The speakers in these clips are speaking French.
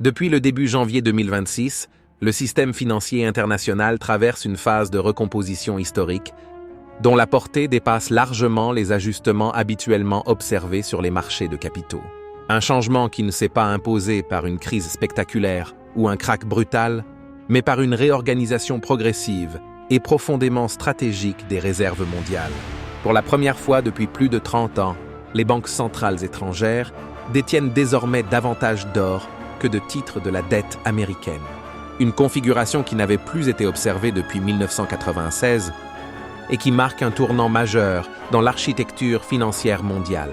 Depuis le début janvier 2026, le système financier international traverse une phase de recomposition historique dont la portée dépasse largement les ajustements habituellement observés sur les marchés de capitaux. Un changement qui ne s'est pas imposé par une crise spectaculaire ou un krach brutal, mais par une réorganisation progressive et profondément stratégique des réserves mondiales. Pour la première fois depuis plus de 30 ans, les banques centrales étrangères détiennent désormais davantage d'or que de titres de la dette américaine. Une configuration qui n'avait plus été observée depuis 1996 et qui marque un tournant majeur dans l'architecture financière mondiale.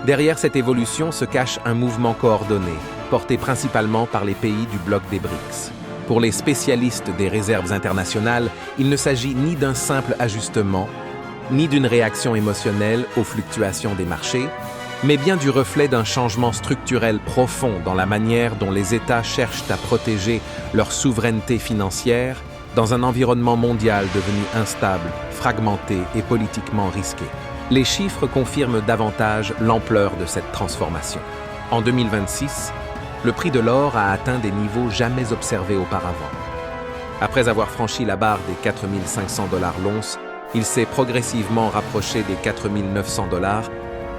Derrière cette évolution se cache un mouvement coordonné, porté principalement par les pays du bloc des BRICS. Pour les spécialistes des réserves internationales, il ne s'agit ni d'un simple ajustement, ni d'une réaction émotionnelle aux fluctuations des marchés, mais bien du reflet d'un changement structurel profond dans la manière dont les États cherchent à protéger leur souveraineté financière dans un environnement mondial devenu instable, fragmenté et politiquement risqué. Les chiffres confirment davantage l'ampleur de cette transformation. En 2026, le prix de l'or a atteint des niveaux jamais observés auparavant. Après avoir franchi la barre des 4 500 $ l'once, il s'est progressivement rapproché des 4 900 $,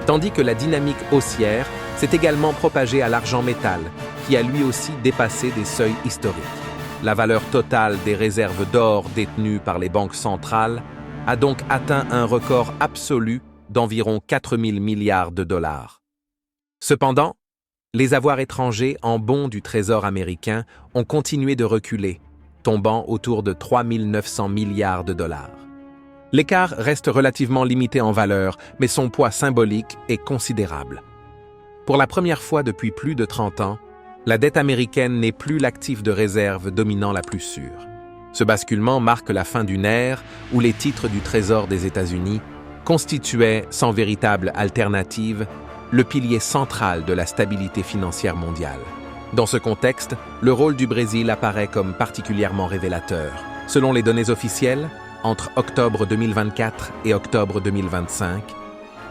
tandis que la dynamique haussière s'est également propagée à l'argent métal, qui a lui aussi dépassé des seuils historiques. La valeur totale des réserves d'or détenues par les banques centrales a donc atteint un record absolu d'environ 4 000 milliards de dollars. Cependant, les avoirs étrangers en bons du Trésor américain ont continué de reculer, tombant autour de 3 900 milliards de dollars. L'écart reste relativement limité en valeur, mais son poids symbolique est considérable. Pour la première fois depuis plus de 30 ans, la dette américaine n'est plus l'actif de réserve dominant la plus sûre. Ce basculement marque la fin d'une ère où les titres du Trésor des États-Unis constituaient, sans véritable alternative, le pilier central de la stabilité financière mondiale. Dans ce contexte, le rôle du Brésil apparaît comme particulièrement révélateur. Selon les données officielles, entre octobre 2024 et octobre 2025,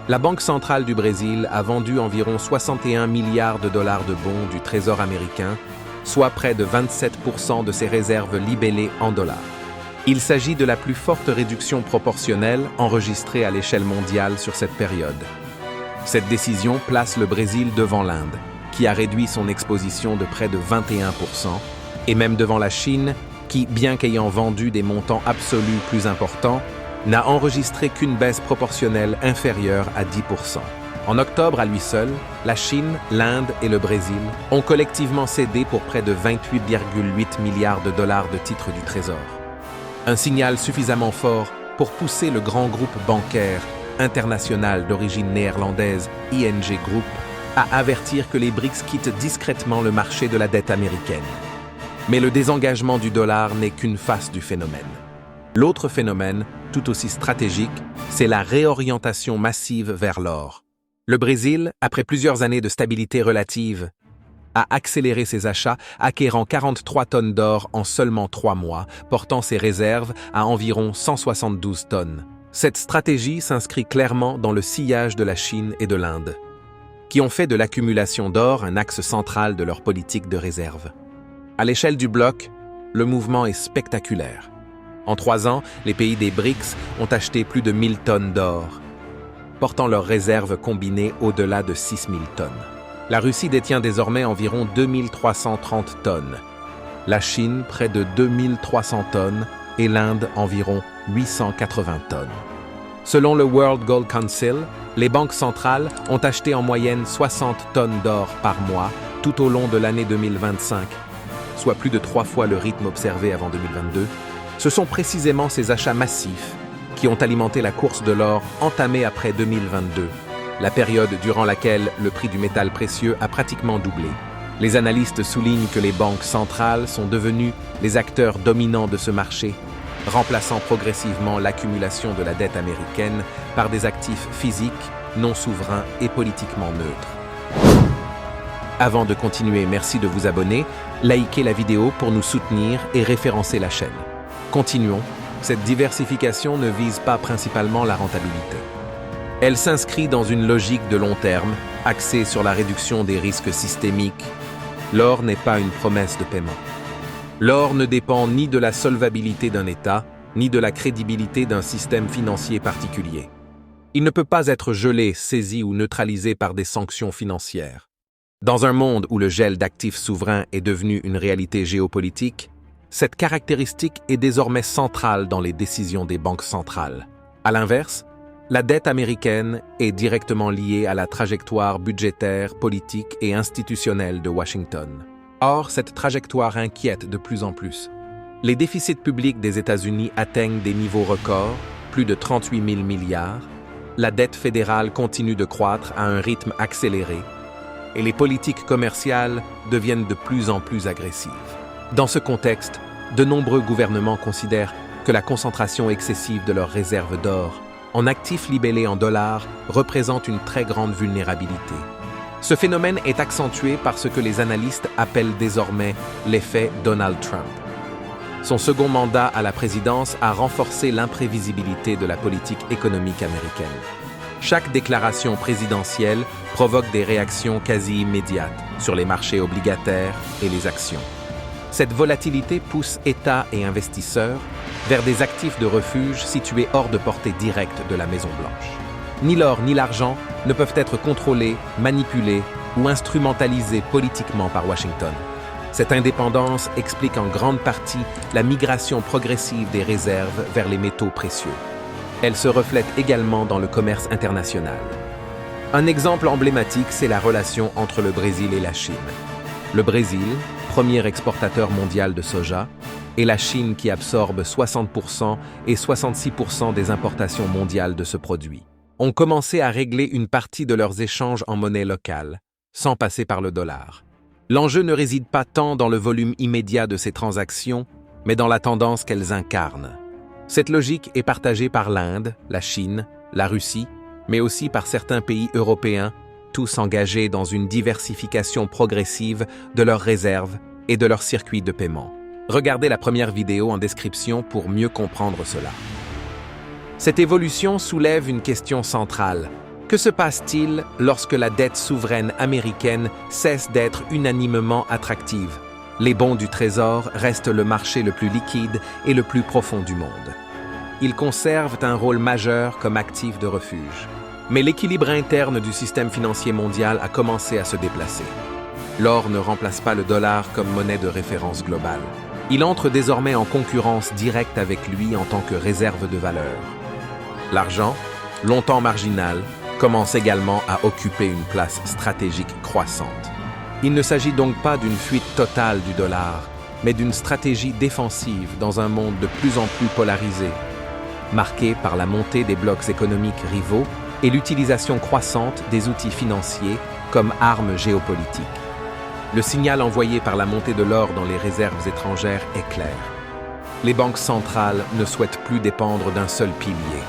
la Banque centrale du Brésil a vendu environ 61 milliards de dollars de bons du Trésor américain, soit près de 27% de ses réserves libellées en dollars. Il s'agit de la plus forte réduction proportionnelle enregistrée à l'échelle mondiale sur cette période. Cette décision place le Brésil devant l'Inde, qui a réduit son exposition de près de 21%, et même devant la Chine, qui, bien qu'ayant vendu des montants absolus plus importants, n'a enregistré qu'une baisse proportionnelle inférieure à 10%. En octobre à lui seul, la Chine, l'Inde et le Brésil ont collectivement cédé pour près de 28,8 milliards de dollars de titres du Trésor. Un signal suffisamment fort pour pousser le grand groupe bancaire international d'origine néerlandaise ING Group à avertir que les BRICS quittent discrètement le marché de la dette américaine. Mais le désengagement du dollar n'est qu'une face du phénomène. L'autre phénomène, tout aussi stratégique, c'est la réorientation massive vers l'or. Le Brésil, après plusieurs années de stabilité relative, a accéléré ses achats, acquérant 43 tonnes d'or en seulement 3 mois, portant ses réserves à environ 172 tonnes. Cette stratégie s'inscrit clairement dans le sillage de la Chine et de l'Inde, qui ont fait de l'accumulation d'or un axe central de leur politique de réserve. À l'échelle du bloc, le mouvement est spectaculaire. En 3 ans, les pays des BRICS ont acheté plus de 1000 tonnes d'or, portant leurs réserves combinées au-delà de 6000 tonnes. La Russie détient désormais environ 2330 tonnes, la Chine près de 2300 tonnes et l'Inde environ 880 tonnes. Selon le World Gold Council, les banques centrales ont acheté en moyenne 60 tonnes d'or par mois tout au long de l'année 2025, soit plus de 3 fois le rythme observé avant 2022. Ce sont précisément ces achats massifs qui ont alimenté la course de l'or entamée après 2022, la période durant laquelle le prix du métal précieux a pratiquement doublé. Les analystes soulignent que les banques centrales sont devenues les acteurs dominants de ce marché, remplaçant progressivement l'accumulation de la dette américaine par des actifs physiques, non souverains et politiquement neutres. Avant de continuer, merci de vous abonner, likez la vidéo pour nous soutenir et référencer la chaîne. Continuons, cette diversification ne vise pas principalement la rentabilité. Elle s'inscrit dans une logique de long terme, axée sur la réduction des risques systémiques L'or n'est pas une promesse de paiement. L'or ne dépend ni de la solvabilité d'un État, ni de la crédibilité d'un système financier particulier. Il ne peut pas être gelé, saisi ou neutralisé par des sanctions financières. Dans un monde où le gel d'actifs souverains est devenu une réalité géopolitique, cette caractéristique est désormais centrale dans les décisions des banques centrales. À l'inverse, la dette américaine est directement liée à la trajectoire budgétaire, politique et institutionnelle de Washington. Or, cette trajectoire inquiète de plus en plus. Les déficits publics des États-Unis atteignent des niveaux records, plus de 38 000 milliards, la dette fédérale continue de croître à un rythme accéléré, et les politiques commerciales deviennent de plus en plus agressives. Dans ce contexte, de nombreux gouvernements considèrent que la concentration excessive de leurs réserves d'or en actifs libellés en dollars représente une très grande vulnérabilité. Ce phénomène est accentué par ce que les analystes appellent désormais l'effet Donald Trump. Son second mandat à la présidence a renforcé l'imprévisibilité de la politique économique américaine. Chaque déclaration présidentielle provoque des réactions quasi immédiates sur les marchés obligataires et les actions. Cette volatilité pousse États et investisseurs vers des actifs de refuge situés hors de portée directe de la Maison-Blanche. Ni l'or ni l'argent ne peuvent être contrôlés, manipulés ou instrumentalisés politiquement par Washington. Cette indépendance explique en grande partie la migration progressive des réserves vers les métaux précieux. Elle se reflète également dans le commerce international. Un exemple emblématique, c'est la relation entre le Brésil et la Chine. Le Brésil, premier exportateur mondial de soja, et la Chine qui absorbe 60% et 66% des importations mondiales de ce produit, ont commencé à régler une partie de leurs échanges en monnaie locale, sans passer par le dollar. L'enjeu ne réside pas tant dans le volume immédiat de ces transactions, mais dans la tendance qu'elles incarnent. Cette logique est partagée par l'Inde, la Chine, la Russie, mais aussi par certains pays européens, tous engagés dans une diversification progressive de leurs réserves et de leurs circuits de paiement. Regardez la première vidéo en description pour mieux comprendre cela. Cette évolution soulève une question centrale. Que se passe-t-il lorsque la dette souveraine américaine cesse d'être unanimement attractive? Les bons du Trésor restent le marché le plus liquide et le plus profond du monde. Ils conservent un rôle majeur comme actifs de refuge. Mais l'équilibre interne du système financier mondial a commencé à se déplacer. L'or ne remplace pas le dollar comme monnaie de référence globale. Il entre désormais en concurrence directe avec lui en tant que réserve de valeur. L'argent, longtemps marginal, commence également à occuper une place stratégique croissante. Il ne s'agit donc pas d'une fuite totale du dollar, mais d'une stratégie défensive dans un monde de plus en plus polarisé, marqué par la montée des blocs économiques rivaux et l'utilisation croissante des outils financiers comme armes géopolitiques. Le signal envoyé par la montée de l'or dans les réserves étrangères est clair. Les banques centrales ne souhaitent plus dépendre d'un seul pilier.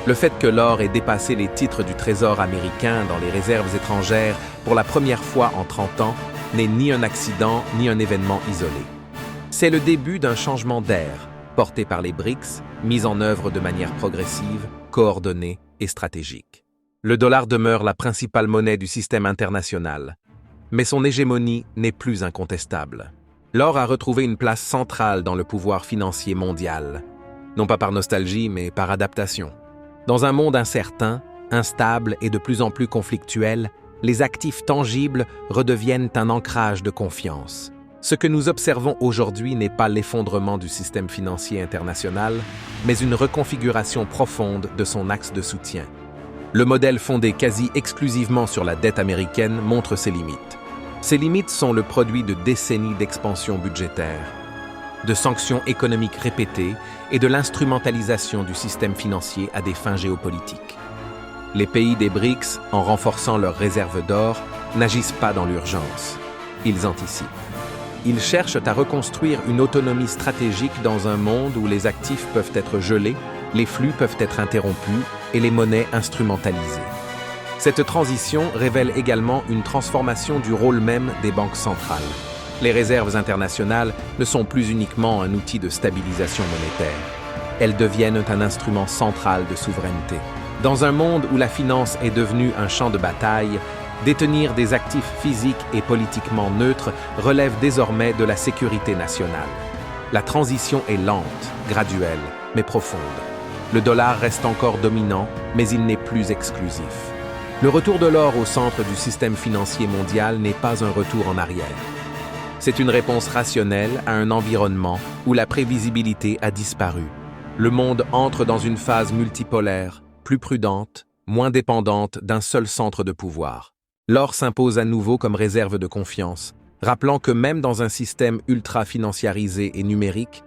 Le fait que l'or ait dépassé les titres du Trésor américain dans les réserves étrangères pour la première fois en 30 ans n'est ni un accident ni un événement isolé. C'est le début d'un changement d'ère, porté par les BRICS, mis en œuvre de manière progressive, coordonnée et stratégique. Le dollar demeure la principale monnaie du système international, mais son hégémonie n'est plus incontestable. L'or a retrouvé une place centrale dans le pouvoir financier mondial, non pas par nostalgie, mais par adaptation. Dans un monde incertain, instable et de plus en plus conflictuel, les actifs tangibles redeviennent un ancrage de confiance. Ce que nous observons aujourd'hui n'est pas l'effondrement du système financier international, mais une reconfiguration profonde de son axe de soutien. Le modèle fondé quasi exclusivement sur la dette américaine montre ses limites. Ces limites sont le produit de décennies d'expansion budgétaire, de sanctions économiques répétées et de l'instrumentalisation du système financier à des fins géopolitiques. Les pays des BRICS, en renforçant leurs réserves d'or, n'agissent pas dans l'urgence. Ils anticipent. Ils cherchent à reconstruire une autonomie stratégique dans un monde où les actifs peuvent être gelés, les flux peuvent être interrompus et les monnaies instrumentalisées. Cette transition révèle également une transformation du rôle même des banques centrales. Les réserves internationales ne sont plus uniquement un outil de stabilisation monétaire. Elles deviennent un instrument central de souveraineté. Dans un monde où la finance est devenue un champ de bataille, Détenir des actifs physiques et politiquement neutres relève désormais de la sécurité nationale. La transition est lente, graduelle, mais profonde. Le dollar reste encore dominant, mais il n'est plus exclusif. Le retour de l'or au centre du système financier mondial n'est pas un retour en arrière. C'est une réponse rationnelle à un environnement où la prévisibilité a disparu. Le monde entre dans une phase multipolaire, plus prudente, moins dépendante d'un seul centre de pouvoir. L'or s'impose à nouveau comme réserve de confiance, rappelant que même dans un système ultra-financiarisé et numérique,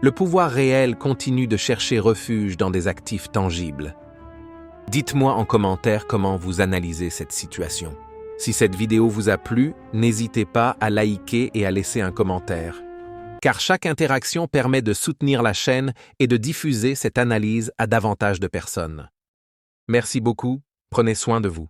le pouvoir réel continue de chercher refuge dans des actifs tangibles. Dites-moi en commentaire comment vous analysez cette situation. Si cette vidéo vous a plu, n'hésitez pas à liker et à laisser un commentaire, car chaque interaction permet de soutenir la chaîne et de diffuser cette analyse à davantage de personnes. Merci beaucoup, prenez soin de vous.